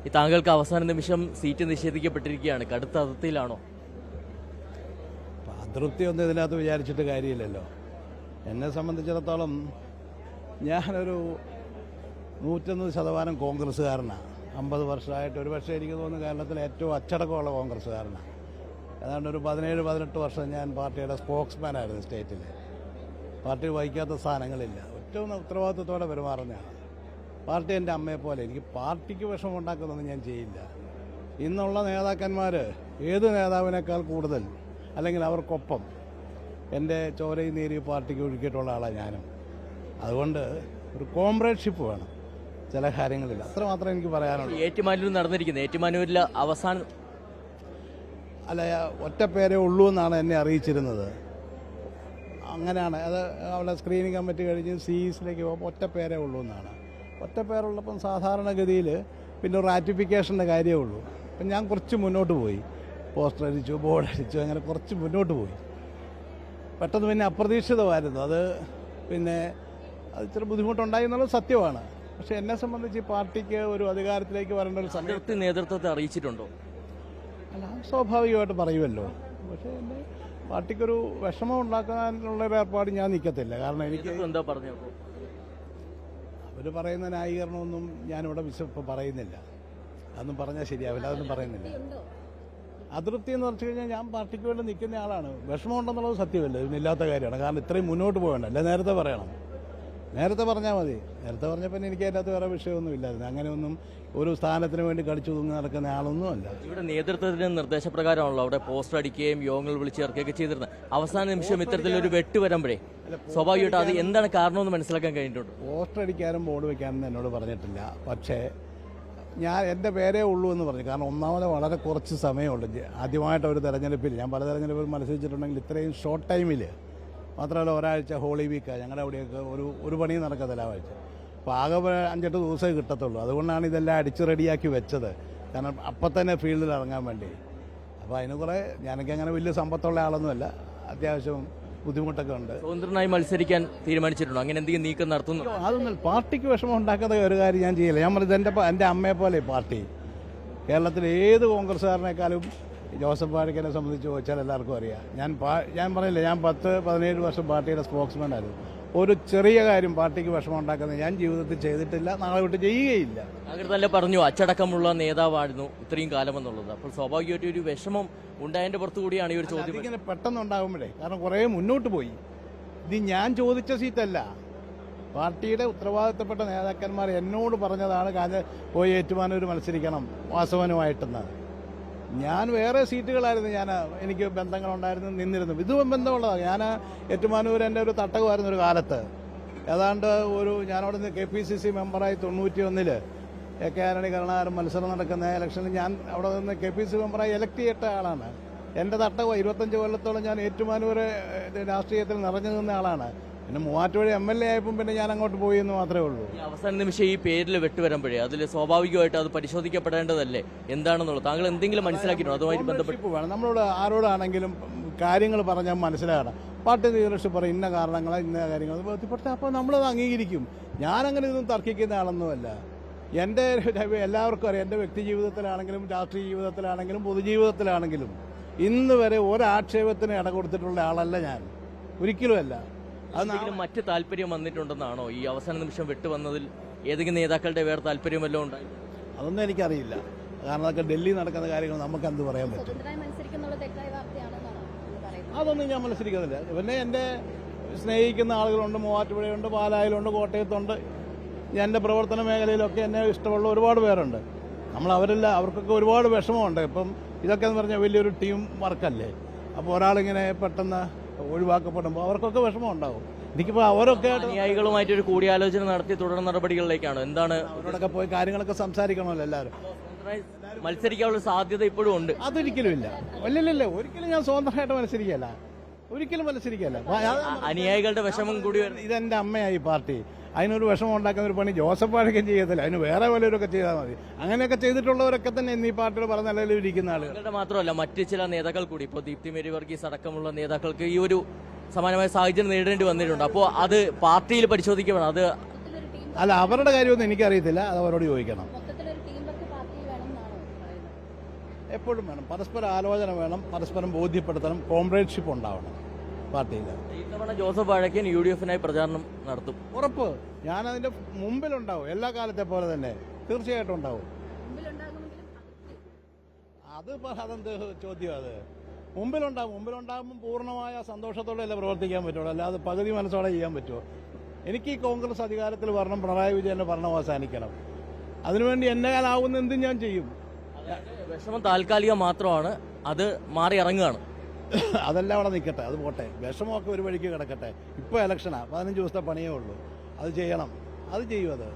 ഈ താങ്കൾക്ക് അവസാന നിമിഷം സീറ്റ് നിഷേധിക്കപ്പെട്ടിരിക്കുകയാണ്. കടുത്ത അതിർത്തിയിലാണോ? അതൃപ്തിയൊന്നും ഇതിനകത്ത് വിചാരിച്ചിട്ട് കാര്യമില്ലല്ലോ. എന്നെ സംബന്ധിച്ചിടത്തോളം ഞാനൊരു 101% കോൺഗ്രസ്സുകാരനാണ്. 50 വർഷമായിട്ട് ഒരുപക്ഷെ എനിക്ക് തോന്നുന്നു കേരളത്തിലെ ഏറ്റവും അച്ചടക്കമുള്ള കോൺഗ്രസ്സുകാരനാണ്. ഏതാണ്ട് ഒരു 17-18 വർഷം ഞാൻ പാർട്ടിയുടെ സ്പോക്സ്മാനായിരുന്നു സ്റ്റേറ്റിൽ. പാർട്ടി വഹിക്കാത്ത സ്ഥാനങ്ങളില്ല. ഏറ്റവും ഉത്തരവാദിത്വത്തോടെ പെരുമാറുന്നതാണ്. പാർട്ടി എൻ്റെ അമ്മയെപ്പോലെ. എനിക്ക് പാർട്ടിക്ക് വിഷമം ഉണ്ടാക്കുന്നതൊന്നും ഞാൻ ചെയ്യില്ല. ഇന്നുള്ള നേതാക്കന്മാർ ഏത് നേതാവിനേക്കാൾ കൂടുതൽ അല്ലെങ്കിൽ അവർക്കൊപ്പം എൻ്റെ ചോരയും നീരി പാർട്ടിക്ക് ഒഴുക്കിയിട്ടുള്ള ആളാണ് ഞാനും. അതുകൊണ്ട് ഒരു കോംറേഡ്ഷിപ്പ് വേണം ചില കാര്യങ്ങളിൽ. അത്രമാത്രം എനിക്ക് പറയാനുള്ളൂ. ഏറ്റുമാനൂരിൽ നടന്നിരിക്കുന്നത് ഏറ്റുമാനൂരിൽ അവസാനം അല്ല, ഒറ്റ പേരേ ഉള്ളൂ എന്നാണ് എന്നെ അറിയിച്ചിരുന്നത്. അങ്ങനെയാണ് അത്. അവിടെ സ്ക്രീനിങ് കമ്മിറ്റി കഴിഞ്ഞ് സിഇസിലേക്ക് പോകുമ്പോൾ ഒറ്റ പേരേ ഉള്ളൂ എന്നാണ്. ഒറ്റ പേരുള്ളപ്പം സാധാരണഗതിയിൽ പിന്നെ റാറ്റിഫിക്കേഷൻ്റെ കാര്യമേ ഉള്ളൂ. അപ്പം ഞാൻ കുറച്ച് മുന്നോട്ട് പോയി. പോസ്റ്റർ അടിച്ചു, ബോർഡ് അടിച്ചു, അങ്ങനെ കുറച്ച് മുന്നോട്ട് പോയി. പെട്ടെന്ന് പിന്നെ അപ്രതീക്ഷിതമായിരുന്നു അത്. പിന്നെ അത് ഇച്ചിരി ബുദ്ധിമുട്ടുണ്ടായി എന്നുള്ളത് സത്യമാണ്. പക്ഷെ എന്നെ സംബന്ധിച്ച് പാർട്ടിക്ക് ഒരു അധികാരത്തിലേക്ക് വരേണ്ട ഒരു സമയത്ത് നേതൃത്വത്തെ അറിയിച്ചിട്ടുണ്ടോ? അല്ല, സ്വാഭാവികമായിട്ട് പറയുമല്ലോ. പക്ഷേ എൻ്റെ പാർട്ടിക്കൊരു വിഷമം ഉണ്ടാക്കാനുള്ളൊരു ഏർപ്പാട് ഞാൻ നിൽക്കത്തില്ല. കാരണം എനിക്ക് എന്താ പറഞ്ഞു അവർ പറയുന്ന ന്യായീകരണമൊന്നും ഞാനിവിടെ ഇപ്പം പറയുന്നില്ല. അതൊന്നും പറഞ്ഞാൽ ശരിയാവില്ല. അതൊന്നും പറയുന്നില്ല. അതൃപ്തി എന്ന് പറഞ്ഞു കഴിഞ്ഞാൽ ഞാൻ പാർട്ടിക്ക് വേണ്ടി നിൽക്കുന്ന ആളാണ്. വിഷമം ഉണ്ടെന്നുള്ളത് സത്യമല്ല, ഇതിനില്ലാത്ത കാര്യമാണ്. കാരണം ഇത്രയും മുന്നോട്ട് പോകണ്ട. അല്ല, നേരത്തെ പറയണം. നേരത്തെ പറഞ്ഞാൽ മതി. നേരത്തെ പറഞ്ഞപ്പോൾ എനിക്ക് അതിനകത്ത് വേറെ വിഷയമൊന്നും ഇല്ലായിരുന്നു. അങ്ങനെയൊന്നും ഒരു സ്ഥാനത്തിന് വേണ്ടി കടിച്ചു തൂങ്ങി നടക്കുന്ന ആളൊന്നുമല്ല. ഇവിടെ നേതൃത്വത്തിന്റെ നിർദ്ദേശപ്രകാരമാണല്ലോ അവിടെ പോസ്റ്റർ അടിക്കുകയും യോഗങ്ങൾ വിളിച്ച് ചേർക്കുകയൊക്കെ ചെയ്തിരുന്നത്. അവസാന നിമിഷം ഇത്തരത്തിലൊരു വെട്ട് വരുമ്പോഴേ സ്വാഭാവികമായിട്ട് അത് എന്താണ് കാരണമെന്ന് മനസ്സിലാക്കാൻ കഴിഞ്ഞിട്ടുണ്ട്. പോസ്റ്റർ അടിക്കാനും ബോർഡ് വയ്ക്കാനും എന്നോട് പറഞ്ഞിട്ടില്ല. പക്ഷേ ഞാൻ എൻ്റെ പേരേ ഉള്ളൂ എന്ന് പറഞ്ഞു. കാരണം ഒന്നാമത് വളരെ കുറച്ച് സമയമുള്ളൂ. ആദ്യമായിട്ട് ഒരു തെരഞ്ഞെടുപ്പിൽ ഞാൻ പല തെരഞ്ഞെടുപ്പിൽ മത്സരിച്ചിട്ടുണ്ടെങ്കിൽ ഇത്രയും ഷോർട്ട് ടൈമിൽ, മാത്രമല്ല ഒരാഴ്ച ഹോളി വീക്കാണ് ഞങ്ങളുടെ അവിടെയൊക്കെ. ഒരു പണിയും നടക്കത്തില്ല ആ ആഴ്ച. അപ്പോൾ ആകെ 5-8 ദിവസമേ കിട്ടത്തുള്ളൂ. അതുകൊണ്ടാണ് ഇതെല്ലാം അടിച്ച് റെഡിയാക്കി വെച്ചത്. കാരണം അപ്പം തന്നെ ഫീൽഡിൽ ഇറങ്ങാൻ വേണ്ടി. അപ്പോൾ അതിന് കുറേ, ഞാനൊക്കെ അങ്ങനെ വലിയ സമ്പത്തുള്ള ആളൊന്നുമല്ല. അത്യാവശ്യം ബുദ്ധിമുട്ടൊക്കെ ഉണ്ട്. സ്വതന്ത്രനായി മത്സരിക്കാൻ തീരുമാനിച്ചിട്ടുണ്ടോ? അങ്ങനെ എന്തെങ്കിലും നീക്കം നടത്തുന്നു? അതൊന്നും പാർട്ടിക്ക് വിഷമം ഉണ്ടാക്കാത്ത ഒരു കാര്യം ഞാൻ ചെയ്യില്ല. ഞാൻ പറഞ്ഞത് എൻ്റെ അമ്മയെ പോലെ പാർട്ടി. കേരളത്തിലെ ഏത് കോൺഗ്രസ്സുകാരനേക്കാളും ജോസഫ് വാഴക്കനെ സംബന്ധിച്ച് ചോദിച്ചാൽ എല്ലാവർക്കും അറിയാം. ഞാൻ പറഞ്ഞില്ല, ഞാൻ 10-17 വർഷം പാർട്ടിയുടെ സ്പോക്സ്മാൻ ആയിരുന്നു. ഒരു ചെറിയ കാര്യം പാർട്ടിക്ക് വിഷമം ഉണ്ടാക്കുന്നത് ഞാൻ ജീവിതത്തിൽ ചെയ്തിട്ടില്ല, നാളെ വിട്ട് ചെയ്യുകയില്ല. അങ്ങനെ തന്നെ പറഞ്ഞു അച്ചടക്കമുള്ള നേതാവായിരുന്നു ഇത്രയും കാലം എന്നുള്ളത്. അപ്പോൾ സ്വാഭാവികമായിട്ട് ഒരു വിഷമം ഉണ്ടായതിന്റെ പുറത്തു കൂടിയാണ് ഈ ഒരു ചോദ്യം. ഇങ്ങനെ പെട്ടെന്ന് ഉണ്ടാകുമ്പോഴേ, കാരണം കുറേ മുന്നോട്ട് പോയി. ഇത് ഞാൻ ചോദിച്ച സീറ്റല്ല. പാർട്ടിയുടെ ഉത്തരവാദിത്തപ്പെട്ട നേതാക്കന്മാർ എന്നോട് പറഞ്ഞതാണ് പോയി ഏറ്റുമാനൂർ മത്സരിക്കണം വാസവനുമായിട്ടെന്ന്. ഞാൻ വേറെ സീറ്റുകളായിരുന്നു, എനിക്ക് ബന്ധങ്ങളുണ്ടായിരുന്നു, നിന്നിരുന്നു. ഇതും ബന്ധമുള്ളതാണ്. ഞാൻ ഏറ്റുമാനൂർ എൻ്റെ ഒരു തട്ടകമായിരുന്നു ഒരു കാലത്ത്. ഏതാണ്ട് ഞാനവിടെ നിന്ന് KPCC മെമ്പറായി 91 AK ആന്റണി കരുണാകരൻ മത്സരം നടക്കുന്ന ഇലക്ഷനിൽ ഞാൻ അവിടെ നിന്ന് KPCC മെമ്പറായി എലക്ട് ചെയ്യട്ട ആളാണ്. എൻ്റെ തട്ടകം 25 കൊല്ലത്തോളം ഞാൻ ഏറ്റുമാനൂർ രാഷ്ട്രീയത്തിൽ നിറഞ്ഞു നിന്ന ആളാണ്. പിന്നെ മൂവാറ്റുപുഴ MLA ആയപ്പോൾ പിന്നെ ഞാൻ അങ്ങോട്ട് പോയി എന്ന് മാത്രമേ ഉള്ളൂ. അവസാന നിമിഷം ഈ പേരിൽ വെട്ടുവരുമ്പോഴേ അതിൽ സ്വാഭാവികമായിട്ട് അത് പരിശോധിക്കപ്പെടേണ്ടതല്ലേ എന്താണെന്നുള്ളത് താങ്കൾ എന്തെങ്കിലും മനസ്സിലാക്കിയിട്ടുണ്ടോ? അതുമായി ബന്ധപ്പെട്ട് വേണം നമ്മളോട് ആരോടാണെങ്കിലും കാര്യങ്ങൾ പറഞ്ഞാൽ മനസ്സിലാകണം. പാർട്ടി ലീഡർഷിപ്പ് പറയും ഇന്ന കാരണങ്ങളാണ്, ഇന്ന കാര്യങ്ങൾ ബോധ്യപ്പെടുത്താം. അപ്പോൾ നമ്മളത് അംഗീകരിക്കും. ഞാനങ്ങനെ ഇതൊന്നും തർക്കിക്കുന്ന ആളൊന്നുമല്ല. എൻ്റെ എല്ലാവർക്കും അറിയാം, എൻ്റെ വ്യക്തി ജീവിതത്തിലാണെങ്കിലും രാഷ്ട്രീയ ജീവിതത്തിലാണെങ്കിലും പൊതുജീവിതത്തിലാണെങ്കിലും ഇന്ന് വരെ ഒരാക്ഷേപത്തിന് ഇട കൊടുത്തിട്ടുള്ള ആളല്ല ഞാൻ, ഒരിക്കലുമല്ല. അതെങ്കിലും മറ്റ് താല്പര്യം വന്നിട്ടുണ്ടെന്നാണോ ഈ അവസാന നിമിഷം വെട്ടുവന്നതിൽ? ഏതെങ്കിലും നേതാക്കളുടെ വേറെ താല്പര്യം വല്ലതും ഉണ്ടായി? അതൊന്നും എനിക്കറിയില്ല. കാരണം അതൊക്കെ ഡൽഹി നടക്കുന്ന കാര്യങ്ങൾ നമുക്ക് എന്ത് പറയാൻ പറ്റും? അതൊന്നും ഞാൻ മത്സരിക്കുന്നില്ല. പിന്നെ എൻ്റെ സ്നേഹിക്കുന്ന ആളുകളുണ്ട്, മൂവാറ്റുപുഴയുണ്ട്, പാലായിലുണ്ട്, കോട്ടയത്തുണ്ട്. എൻ്റെ പ്രവർത്തന മേഖലയിലൊക്കെ എന്നെ ഇഷ്ടമുള്ള ഒരുപാട് പേരുണ്ട്. അവർക്കൊക്കെ ഒരുപാട് വിഷമമുണ്ട്. ഇപ്പം ഇതൊക്കെ എന്ന് പറഞ്ഞാൽ വലിയൊരു ടീം വർക്കല്ലേ. അപ്പോൾ ഒരാളിങ്ങനെ പെട്ടെന്ന് ഒഴിവാക്കപ്പെടുമ്പോൾ അവർക്കൊക്കെ വിഷമം ഉണ്ടാവും. എനിക്കിപ്പോൾ അവരൊക്കെ അനുയായികളുമായിട്ടൊരു കൂടിയാലോചന നടത്തി തുടർ നടപടികളിലേക്കാണ്. എന്താണ് അവരോടൊക്കെ പോയി കാര്യങ്ങളൊക്കെ സംസാരിക്കണമല്ലോ എല്ലാവരും. മത്സരിക്കാനുള്ള സാധ്യത ഇപ്പോഴും ഉണ്ട്? അതൊരിക്കലും ഇല്ല. ഇല്ല, ഒരിക്കലും ഞാൻ സ്വതന്ത്രമായിട്ട് മത്സരിക്കല്ല. ഒരിക്കലും മത്സരിക്കല്ല. അനുയായികളുടെ വിഷമം കൂടി. ഇതെന്റെ അമ്മയായി പാർട്ടി. അതിനൊരു വിഷമം ഉണ്ടാക്കുന്ന ഒരു പണി ജോസഫ് വാഴക്കൻ ചെയ്യത്തില്ല. അതിന് വേറെ വല്ലവരൊക്കെ ചെയ്താൽ മതി. അങ്ങനെയൊക്കെ ചെയ്തിട്ടുള്ളവരൊക്കെ തന്നെ ഇന്ന് ഈ പാർട്ടിയുടെ പറഞ്ഞ നിലയിൽ ഇരിക്കുന്ന ആളുകൾ മാത്രമല്ല മറ്റ് ചില നേതാക്കൾ കൂടി, ഇപ്പോൾ ദീപ്തി മേരി വർഗീസ് അടക്കമുള്ള നേതാക്കൾക്ക് ഈ ഒരു സമാനമായ സാഹചര്യം നേരിടേണ്ടി വന്നിട്ടുണ്ട്. അപ്പോൾ അത് പാർട്ടിയിൽ പരിശോധിക്കണം. അത് അല്ല, അവരുടെ കാര്യമൊന്നും എനിക്കറിയത്തില്ല. അത് അവരോട് ചോദിക്കണം. എപ്പോഴും വേണം. പരസ്പര ആലോചന വേണം, പരസ്പരം ബോധ്യപ്പെടുത്തണം, കോംറേഡ്ഷിപ്പ് ഉണ്ടാവണം പാർട്ടിയിൽ. ഇത്തവണ ജോസഫ് വാഴക്കൻ UDF-നായി പ്രചാരണം നടത്തും. ഉറപ്പ്. ഞാനതിൻ്റെ മുമ്പിലുണ്ടാവും, എല്ലാ കാലത്തെ പോലെ തന്നെ തീർച്ചയായിട്ടും ഉണ്ടാവും. അതെന്ത് ചോദ്യം അത്? മുമ്പിലുണ്ടാകുമ്പോൾ പൂർണ്ണമായ സന്തോഷത്തോടെ അല്ലേ പ്രവർത്തിക്കാൻ പറ്റുള്ളൂ, അല്ലാതെ പകുതി മനസ്സോടെ ചെയ്യാൻ പറ്റുമോ? എനിക്ക് ഈ കോൺഗ്രസ് അധികാരത്തിൽ വരണം, പിണറായി വിജയന്റെ ഭരണം അവസാനിക്കണം. അതിനുവേണ്ടി എന്നെയാലാവുന്ന എന്തും ഞാൻ ചെയ്യും. വിഷമം താൽക്കാലികം മാത്രമാണ്, അത് മാറി ഇറങ്ങുകയാണ്. അതെല്ലാം അവിടെ നിൽക്കട്ടെ, അത് പോട്ടെ. വിഷമമൊക്കെ ഒരു വഴിക്ക് കിടക്കട്ടെ. ഇപ്പോൾ ഇലക്ഷനാണ്, 15 ദിവസത്തെ പണിയേ ഉള്ളൂ. അത് ചെയ്യണം, അത് ചെയ്യും. അത്